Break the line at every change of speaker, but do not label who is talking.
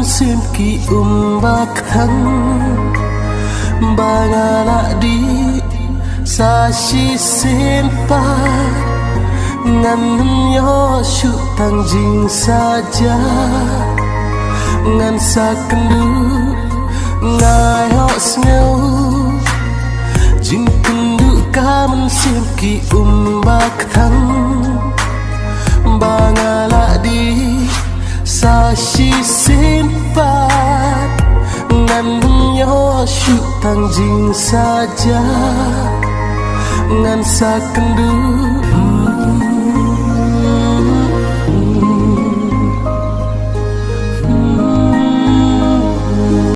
sim ki umbak thang bangala di sashi simpa ngan yo shu tang jing saja ngan sakendu ngayo sneu jing kendu kamen sim ki umbak thang bangala di sashi simpat ngan yo shu tang jing saja ngan sakendu